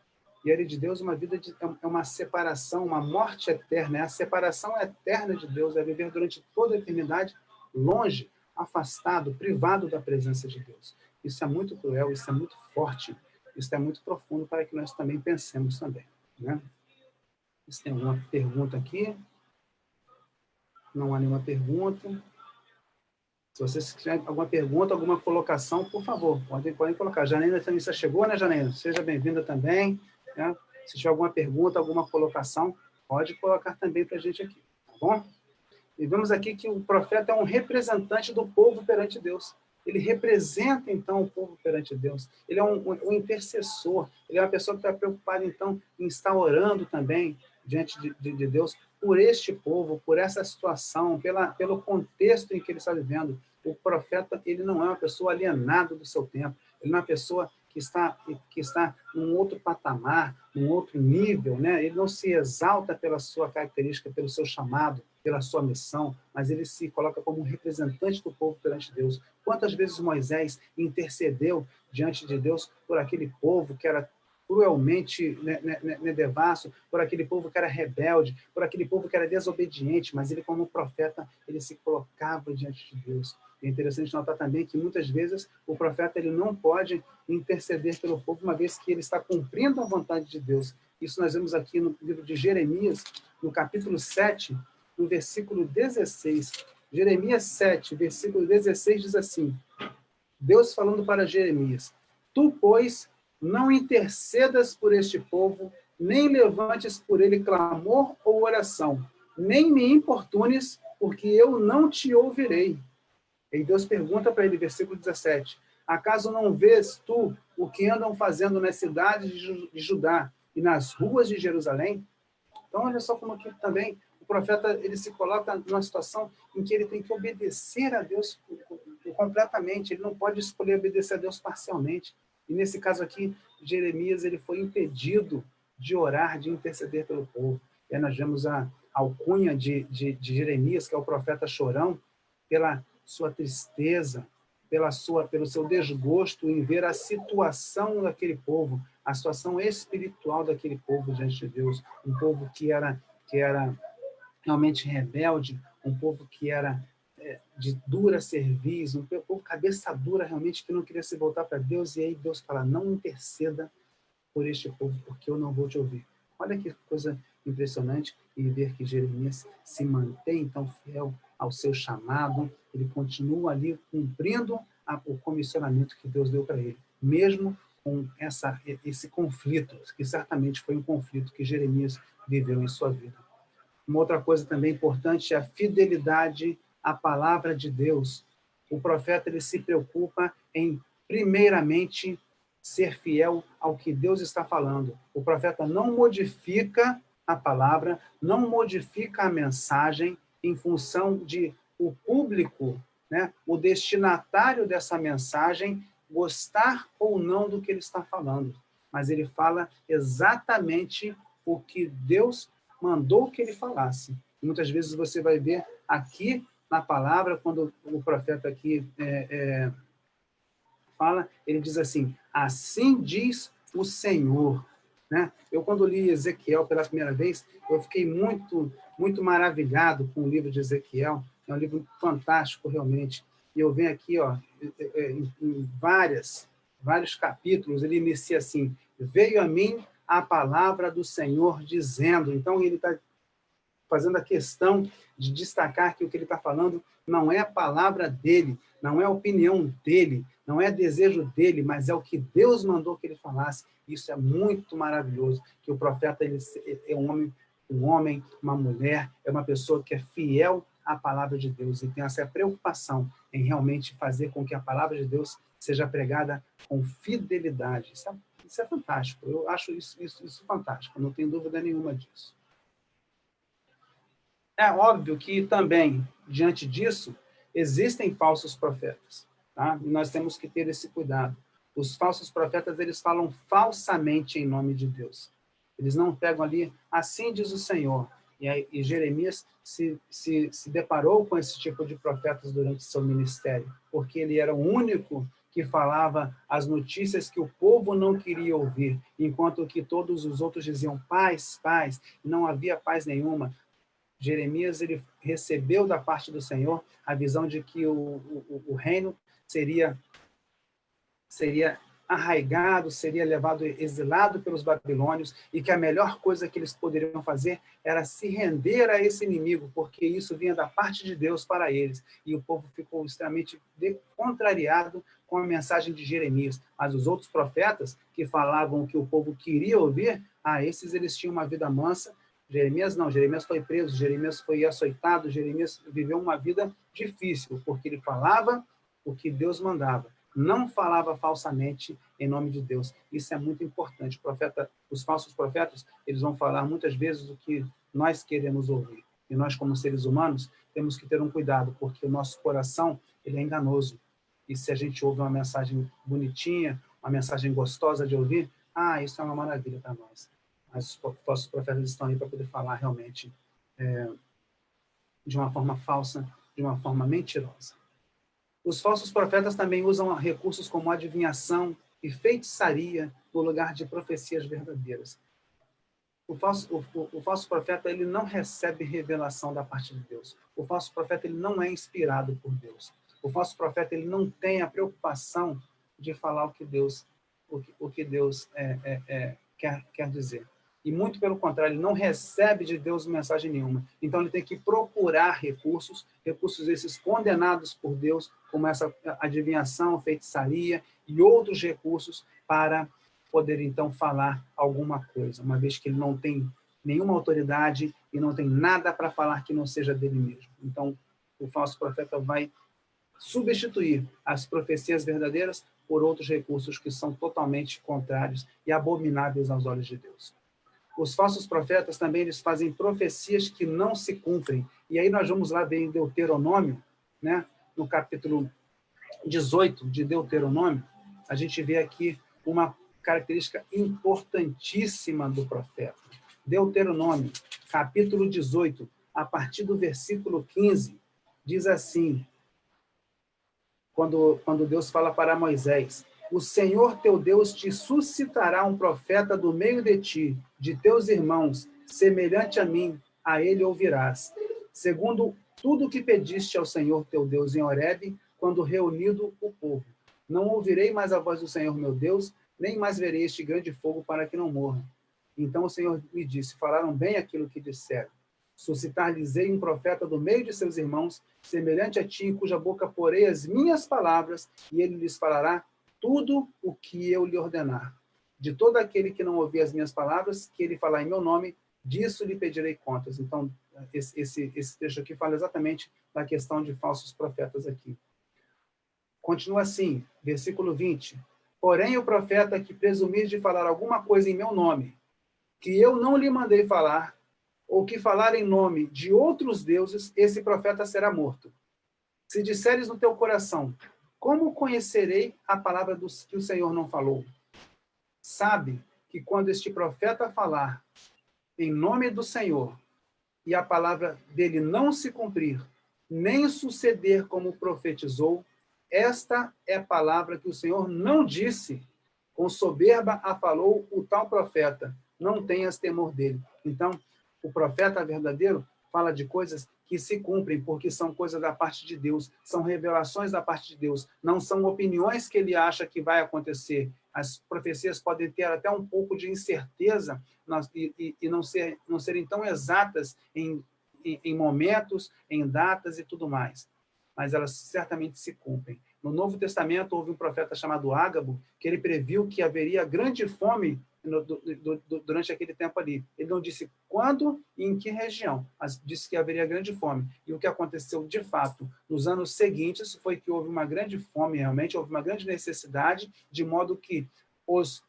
E a ira de Deus é uma separação, uma morte eterna, é a separação eterna de Deus, é viver durante toda a eternidade longe, afastado, privado da presença de Deus. Isso é muito cruel, isso é muito forte, isso é muito profundo para que nós também pensemos também. Né? Se tem alguma pergunta aqui? Não há nenhuma pergunta. Se vocês tiverem alguma pergunta, alguma colocação, por favor, podem colocar. Janaína também já chegou, né, Janaína? Seja bem-vinda também. Né? Se tiver alguma pergunta, alguma colocação, pode colocar também para a gente aqui, tá bom? E vemos aqui que o profeta é um representante do povo perante Deus. Ele representa, então, o povo perante Deus. Ele é um intercessor. Ele é uma pessoa que está preocupada, então, em estar orando também diante de Deus por este povo, por essa situação, pelo contexto em que ele está vivendo. O profeta, ele não é uma pessoa alienada do seu tempo. Ele não é uma pessoa que está num outro patamar, num outro nível, né? Ele não se exalta pela sua característica, pelo seu chamado, pela sua missão, mas ele se coloca como um representante do povo perante Deus. Quantas vezes Moisés intercedeu diante de Deus por aquele povo que era cruelmente devasso, por aquele povo que era rebelde, por aquele povo que era desobediente, mas ele, como profeta, ele se colocava diante de Deus. É interessante notar também que, muitas vezes, o profeta ele não pode interceder pelo povo, uma vez que ele está cumprindo a vontade de Deus. Isso nós vemos aqui no livro de Jeremias, no capítulo 7, no versículo 16. Jeremias 7, versículo 16, diz assim, Deus falando para Jeremias, tu, pois, não intercedas por este povo, nem levantes por ele clamor ou oração, nem me importunes, porque eu não te ouvirei. E Deus pergunta para ele, versículo 17, acaso não vês tu o que andam fazendo nas cidades de Judá e nas ruas de Jerusalém? Então, olha só como aqui também o profeta ele se coloca numa situação em que ele tem que obedecer a Deus completamente, ele não pode escolher obedecer a Deus parcialmente. E nesse caso aqui, Jeremias ele foi impedido de orar, de interceder pelo povo. E aí nós vemos a alcunha de Jeremias, que é o profeta chorão, pela sua tristeza, pelo seu desgosto em ver a situação daquele povo, a situação espiritual daquele povo diante de Deus, um povo que era realmente rebelde, um povo que era de dura cerviz, um povo cabeça dura realmente, que não queria se voltar para Deus, e aí Deus fala, não interceda por este povo, porque eu não vou te ouvir. Olha que coisa impressionante, e ver que Jeremias se mantém, então, fiel ao seu chamado, ele continua ali cumprindo o comissionamento que Deus deu para ele, mesmo com esse conflito, que certamente foi um conflito que Jeremias viveu em sua vida. Uma outra coisa também importante é a fidelidade à palavra de Deus. O profeta ele se preocupa em, primeiramente, ser fiel ao que Deus está falando. O profeta não modifica a palavra, não modifica a mensagem em função de o público, né, o destinatário dessa mensagem, gostar ou não do que ele está falando. Mas ele fala exatamente o que Deus mandou que ele falasse. E muitas vezes você vai ver aqui na palavra, quando o profeta aqui fala, ele diz assim, assim diz o Senhor. Né? Eu, quando li Ezequiel pela primeira vez, eu fiquei muito maravilhado com o livro de Ezequiel. É um livro fantástico, realmente. E eu venho aqui, ó, em vários capítulos, ele inicia assim, veio a mim a palavra do Senhor dizendo. Então, ele está fazendo a questão de destacar que o que ele está falando não é a palavra dele, não é a opinião dele, não é desejo dele, mas é o que Deus mandou que ele falasse. Isso é muito maravilhoso, que o profeta ele é um homem, uma mulher, é uma pessoa que é fiel à palavra de Deus e tem essa preocupação em realmente fazer com que a palavra de Deus seja pregada com fidelidade. Isso é fantástico, eu acho isso fantástico, não tenho dúvida nenhuma disso. É óbvio que também, diante disso, existem falsos profetas, tá? E nós temos que ter esse cuidado. Os falsos profetas, eles falam falsamente em nome de Deus. Eles não pegam ali, assim diz o Senhor. E Jeremias se deparou com esse tipo de profetas durante seu ministério, porque ele era o único que falava as notícias que o povo não queria ouvir, enquanto que todos os outros diziam paz, paz, e não havia paz nenhuma. Jeremias ele recebeu da parte do Senhor a visão de que o reino seria arraigado, seria levado exilado pelos babilônios e que a melhor coisa que eles poderiam fazer era se render a esse inimigo, porque isso vinha da parte de Deus para eles. E o povo ficou extremamente contrariado com a mensagem de Jeremias. Mas os outros profetas que falavam o que o povo queria ouvir, esses eles tinham uma vida mansa. Jeremias não, Jeremias foi preso, Jeremias foi açoitado, Jeremias viveu uma vida difícil, porque ele falava o que Deus mandava, não falava falsamente em nome de Deus. Isso é muito importante. Os falsos profetas, eles vão falar muitas vezes o que nós queremos ouvir. E nós, como seres humanos, temos que ter um cuidado, porque o nosso coração ele é enganoso. E se a gente ouve uma mensagem bonitinha, uma mensagem gostosa de ouvir, isso é uma maravilha para nós. Mas os falsos profetas estão aí para poder falar realmente de uma forma falsa, de uma forma mentirosa. Os falsos profetas também usam recursos como adivinhação e feitiçaria no lugar de profecias verdadeiras. O falso profeta ele não recebe revelação da parte de Deus. O falso profeta ele não é inspirado por Deus. O falso profeta ele não tem a preocupação de falar o que Deus quer dizer. E muito pelo contrário, ele não recebe de Deus mensagem nenhuma. Então ele tem que procurar recursos esses condenados por Deus, como essa adivinhação, feitiçaria e outros recursos para poder então falar alguma coisa, uma vez que ele não tem nenhuma autoridade e não tem nada para falar que não seja dele mesmo. Então o falso profeta vai substituir as profecias verdadeiras por outros recursos que são totalmente contrários e abomináveis aos olhos de Deus. Os falsos profetas também eles fazem profecias que não se cumprem. E aí nós vamos lá ver em Deuteronômio, né, no capítulo 18 de Deuteronômio, a gente vê aqui uma característica importantíssima do profeta. Deuteronômio, capítulo 18, a partir do versículo 15, diz assim, quando Deus fala para Moisés, o Senhor teu Deus te suscitará um profeta do meio de ti, de teus irmãos, semelhante a mim, a ele ouvirás. Segundo tudo o que pediste ao Senhor teu Deus em Horebe, quando reunido o povo. Não ouvirei mais a voz do Senhor meu Deus, nem mais verei este grande fogo para que não morra. Então o Senhor me disse, falaram bem aquilo que disseram. Suscitar-lhes-ei um profeta do meio de seus irmãos, semelhante a ti, em cuja boca porei as minhas palavras, e ele lhes falará tudo o que eu lhe ordenar. De todo aquele que não ouvir as minhas palavras, que ele falar em meu nome, disso lhe pedirei contas. Então, esse trecho aqui fala exatamente da questão de falsos profetas aqui. Continua assim, versículo 20. Porém, o profeta que presumir de falar alguma coisa em meu nome, que eu não lhe mandei falar, ou que falar em nome de outros deuses, esse profeta será morto. Se disseres no teu coração, como conhecerei a palavra que o Senhor não falou? Sabe que quando este profeta falar em nome do Senhor, e a palavra dele não se cumprir, nem suceder como profetizou, esta é a palavra que o Senhor não disse. Com soberba a falou o tal profeta. Não tenhas temor dele. Então, o profeta verdadeiro fala de coisas que se cumprem, porque são coisas da parte de Deus, são revelações da parte de Deus, não são opiniões que ele acha que vai acontecer. As profecias podem ter até um pouco de incerteza e não serem tão exatas em momentos, em datas e tudo mais. Mas elas certamente se cumprem. No Novo Testamento, houve um profeta chamado Ágabo, que ele previu que haveria grande fome durante aquele tempo ali. Ele não disse quando e em que região, mas disse que haveria grande fome. E o que aconteceu, de fato, nos anos seguintes, foi que houve uma grande fome, realmente, houve uma grande necessidade, de modo que os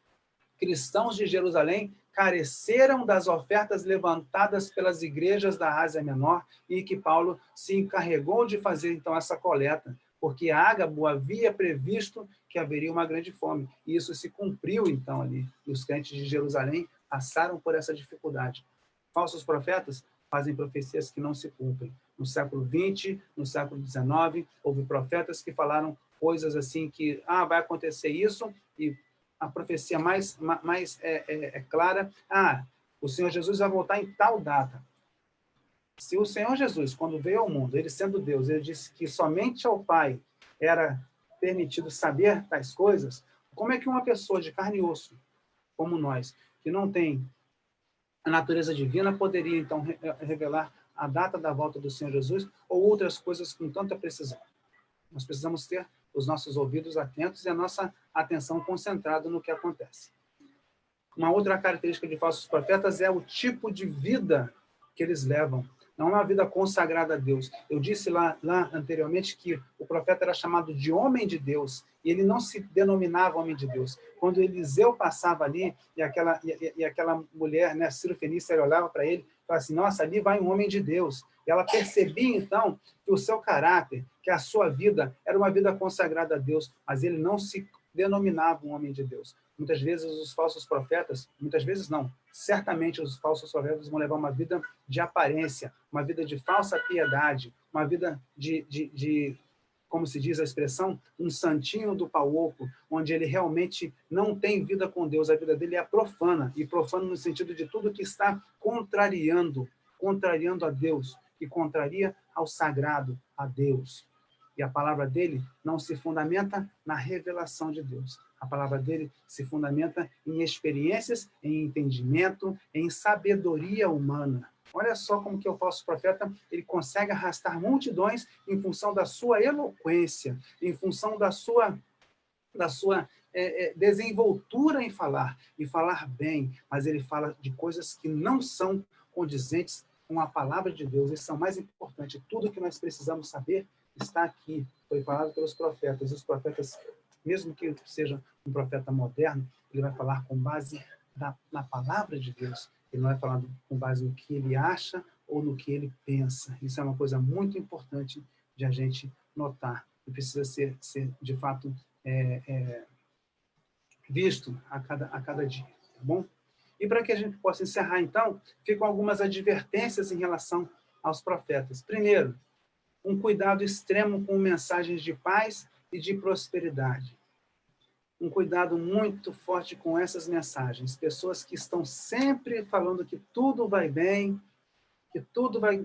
cristãos de Jerusalém careceram das ofertas levantadas pelas igrejas da Ásia Menor e que Paulo se encarregou de fazer, então, essa coleta, porque Ágabo havia previsto que haveria uma grande fome. E isso se cumpriu, então, ali. E os crentes de Jerusalém passaram por essa dificuldade. Falsos profetas fazem profecias que não se cumprem. No século XX, no século XIX, houve profetas que falaram coisas assim que, vai acontecer isso, e a profecia mais clara, o Senhor Jesus vai voltar em tal data. Se o Senhor Jesus, quando veio ao mundo, ele sendo Deus, ele disse que somente ao Pai era permitido saber tais coisas, como é que uma pessoa de carne e osso, como nós, que não tem a natureza divina, poderia, então, revelar a data da volta do Senhor Jesus ou outras coisas com tanta precisão? Nós precisamos ter os nossos ouvidos atentos e a nossa atenção concentrada no que acontece. Uma outra característica de falsos profetas é o tipo de vida que eles levam. Não é uma vida consagrada a Deus. Eu disse lá anteriormente que o profeta era chamado de homem de Deus, e ele não se denominava homem de Deus. Quando Eliseu passava ali, e aquela mulher, né, Ciro-fenícia, olhava para ele e falava assim, nossa, ali vai um homem de Deus. E ela percebia, então, que o seu caráter, que a sua vida, era uma vida consagrada a Deus, mas ele não se denominava um homem de Deus. Muitas vezes os falsos profetas, muitas vezes não, certamente os falsos profetas vão levar uma vida de aparência, uma vida de falsa piedade, uma vida de como se diz a expressão, um santinho do pau oco, onde ele realmente não tem vida com Deus, a vida dele é profana, e profana no sentido de tudo que está contrariando a Deus, que contraria ao sagrado, a Deus. E a palavra dele não se fundamenta na revelação de Deus. A palavra dele se fundamenta em experiências, em entendimento, em sabedoria humana. Olha só como que o falso profeta ele consegue arrastar multidões em função da sua eloquência, em função da sua desenvoltura em falar, e falar bem, mas ele fala de coisas que não são condizentes com a palavra de Deus. Isso é o mais importante. Tudo que nós precisamos saber está aqui. Foi falado pelos profetas. Os profetas, mesmo que seja um profeta moderno, ele vai falar com base na palavra de Deus. Ele não vai falar com base no que ele acha ou no que ele pensa. Isso é uma coisa muito importante de a gente notar. E precisa ser de fato, visto a cada dia. Tá bom? E para que a gente possa encerrar, então, ficam algumas advertências em relação aos profetas. Primeiro, um cuidado extremo com mensagens de paz e de prosperidade. Um cuidado muito forte com essas mensagens. Pessoas que estão sempre falando que tudo vai bem, que tudo vai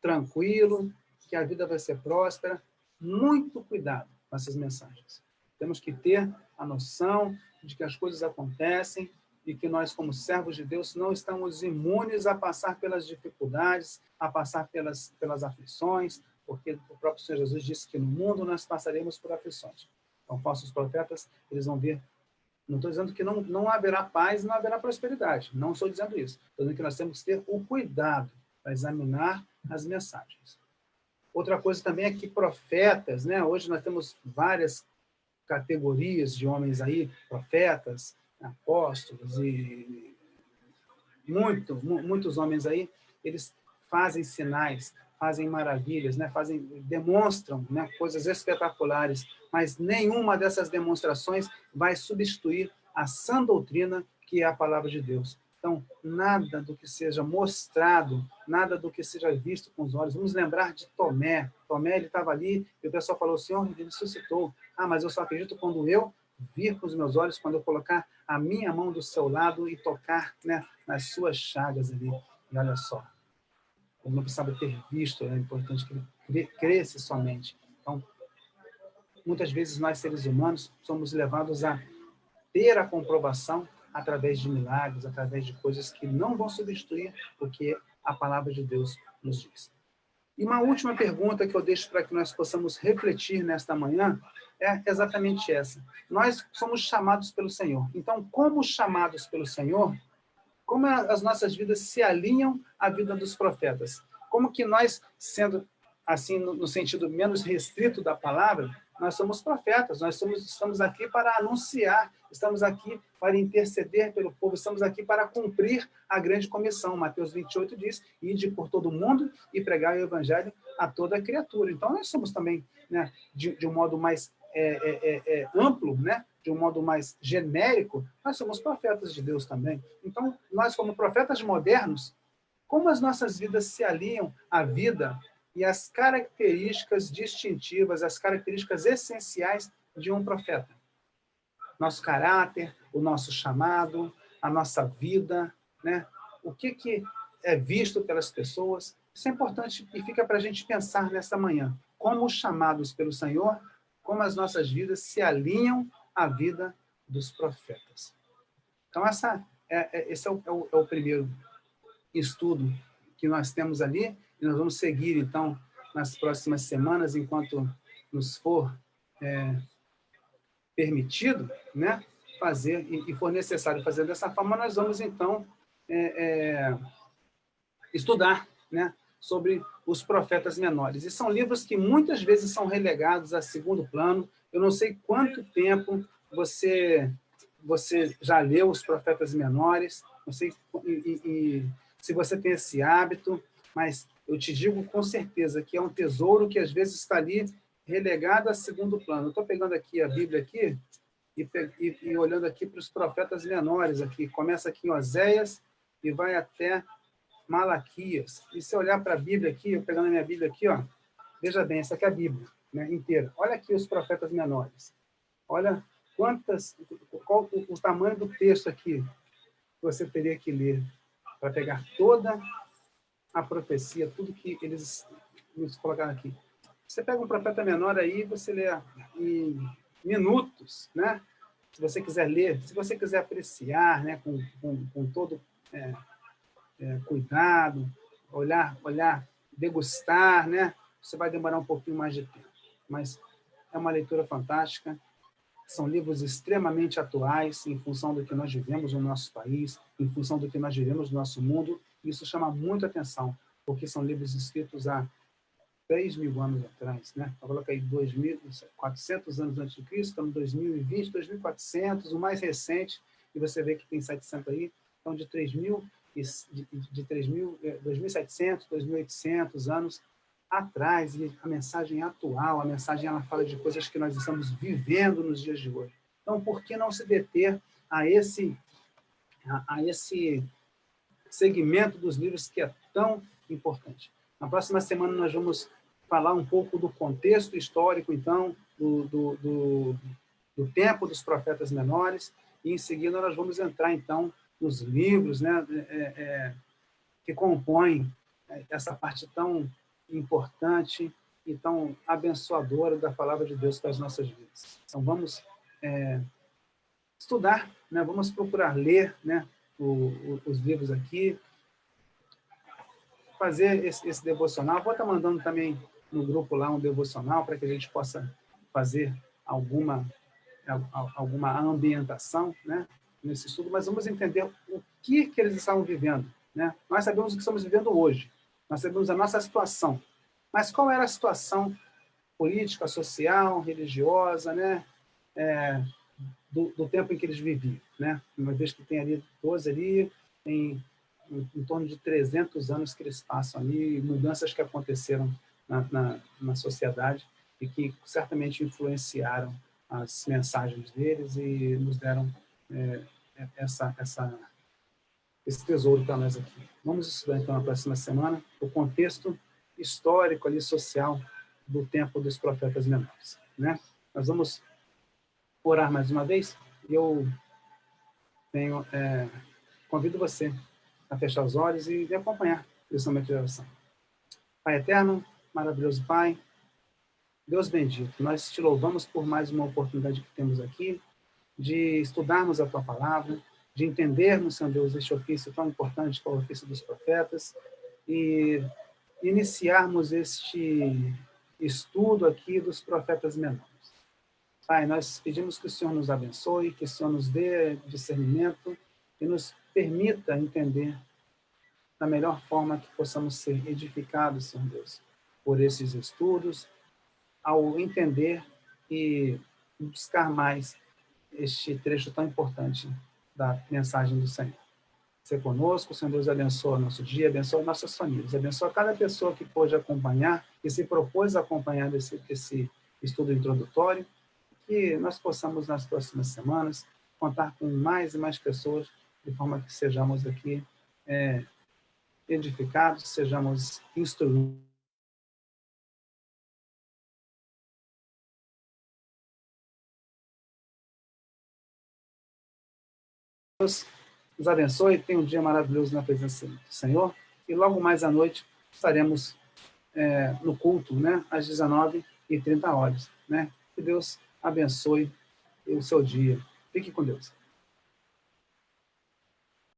tranquilo, que a vida vai ser próspera. Muito cuidado com essas mensagens. Temos que ter a noção de que as coisas acontecem e que nós, como servos de Deus, não estamos imunes a passar pelas dificuldades, a passar pelas aflições, porque o próprio Senhor Jesus disse que no mundo nós passaremos por aflições. Então, falsos profetas, eles vão vir. Não estou dizendo que não haverá paz e não haverá prosperidade. Não estou dizendo isso. Estou dizendo que nós temos que ter o cuidado para examinar as mensagens. Outra coisa também é que profetas, né? Hoje nós temos várias categorias de homens aí, profetas, apóstolos e muitos homens aí, eles fazem sinais, fazem maravilhas, né? Demonstram, né, coisas espetaculares, mas nenhuma dessas demonstrações vai substituir a sã doutrina que é a palavra de Deus. Então, nada do que seja mostrado, nada do que seja visto com os olhos. Vamos lembrar de Tomé. Tomé, ele estava ali e o pessoal falou, Senhor, ele ressuscitou. Ah, mas eu só acredito quando eu vir com os meus olhos, quando eu colocar a minha mão do seu lado e tocar, né, nas suas chagas ali. E olha só, ele não precisava ter visto, é importante que ele cresce somente. Então, muitas vezes nós, seres humanos, somos levados a ter a comprovação através de milagres, através de coisas que não vão substituir o que a palavra de Deus nos diz. E uma última pergunta que eu deixo para que nós possamos refletir nesta manhã é exatamente essa. Nós somos chamados pelo Senhor. Então, como chamados pelo Senhor, como as nossas vidas se alinham à vida dos profetas? Como que nós, sendo assim, no sentido menos restrito da palavra, nós somos profetas, estamos aqui para anunciar, estamos aqui para interceder pelo povo, estamos aqui para cumprir a grande comissão. Mateus 28 diz, ide por todo o mundo e pregar o evangelho a toda criatura. Então, nós somos também, né, de um modo mais amplo, né, de um modo mais genérico, nós somos profetas de Deus também. Então, nós, como profetas modernos, como as nossas vidas se alinham à vida e às características distintivas, as características essenciais de um profeta? Nosso caráter, o nosso chamado, a nossa vida, né? O que é visto pelas pessoas? Isso é importante e fica para a gente pensar nesta manhã. Como chamados pelo Senhor, como as nossas vidas se alinham à vida dos profetas. Então, esse é o primeiro estudo que nós temos ali, e nós vamos seguir, então, nas próximas semanas, enquanto nos for permitido, né, fazer, e for necessário fazer dessa forma, nós vamos, então, estudar, né, sobre os profetas menores. E são livros que muitas vezes são relegados a segundo plano. Eu não sei quanto tempo você já leu os profetas menores, não sei se você tem esse hábito, mas eu te digo com certeza que é um tesouro que às vezes está ali relegado a segundo plano. Eu estou pegando aqui a Bíblia aqui e olhando aqui para os profetas menores aqui. Começa aqui em Oséias e vai até Malaquias. E se olhar para a Bíblia aqui, eu pegando a minha Bíblia aqui, ó, veja bem, essa aqui é a Bíblia, né, inteira. Olha aqui os profetas menores. Olha qual o tamanho do texto aqui que você teria que ler para pegar toda a profecia, tudo que eles nos colocaram aqui. Você pega um profeta menor aí, você lê em minutos, né? Se você quiser ler, se você quiser apreciar, né, com todo cuidado, olhar, degustar, né? Você vai demorar um pouquinho mais de tempo. Mas é uma leitura fantástica. São livros extremamente atuais em função do que nós vivemos no nosso país, em função do que nós vivemos no nosso mundo. Isso chama muito atenção, porque são livros escritos há 3.000 anos atrás, né? Eu coloquei 2.400 anos antes de Cristo, estamos em 2020, 2.400, o mais recente, e você vê que tem 700 aí, então de 2.700, 2.800 anos atrás, e a mensagem atual, a mensagem ela fala de coisas que nós estamos vivendo nos dias de hoje. Então, por que não se deter a esse segmento dos livros que é tão importante? Na próxima semana nós vamos falar um pouco do contexto histórico, então, do tempo dos profetas menores, e em seguida nós vamos entrar, então, nos livros, né, que compõem essa parte tão importante e tão abençoadora da palavra de Deus para as nossas vidas. Então, vamos estudar, né? Vamos procurar ler, né? Os livros aqui, fazer esse devocional. Vou estar mandando também no grupo lá um devocional para que a gente possa fazer alguma ambientação, né, nesse estudo, mas vamos entender o que eles estavam vivendo, né? Nós sabemos o que estamos vivendo hoje, nós sabemos a nossa situação, mas qual era a situação política, social, religiosa, né, do tempo em que eles viviam, né? Uma vez que tem ali 12 ali, tem em torno de 300 anos que eles passam ali, mudanças que aconteceram na sociedade e que certamente influenciaram as mensagens deles e nos deram esse tesouro para nós aqui. Vamos estudar, então, na próxima semana, o contexto histórico ali, social do tempo dos profetas menores, né? Nós vamos orar mais uma vez e eu convido você a fechar os olhos e me acompanhar nesse momento de oração. Pai eterno, maravilhoso Pai, Deus bendito, nós te louvamos por mais uma oportunidade que temos aqui de estudarmos a Tua Palavra, de entendermos, Senhor Deus, este ofício tão importante que é o ofício dos profetas e iniciarmos este estudo aqui dos profetas menores. Pai, nós pedimos que o Senhor nos abençoe, que o Senhor nos dê discernimento e nos permita entender da melhor forma que possamos ser edificados, Senhor Deus, por esses estudos, ao entender e buscar mais este trecho tão importante da mensagem do Senhor. Ser conosco, Senhor Deus, abençoa o nosso dia, abençoa nossas famílias, abençoa cada pessoa que pôde acompanhar, que se propôs a acompanhar esse estudo introdutório, que nós possamos, nas próximas semanas, contar com mais e mais pessoas, de forma que sejamos aqui edificados, sejamos instruídos. Deus nos abençoe, tenha um dia maravilhoso na presença do Senhor, e logo mais à noite estaremos no culto, né, às 19h30, né? Que Deus abençoe o seu dia. Fique com Deus.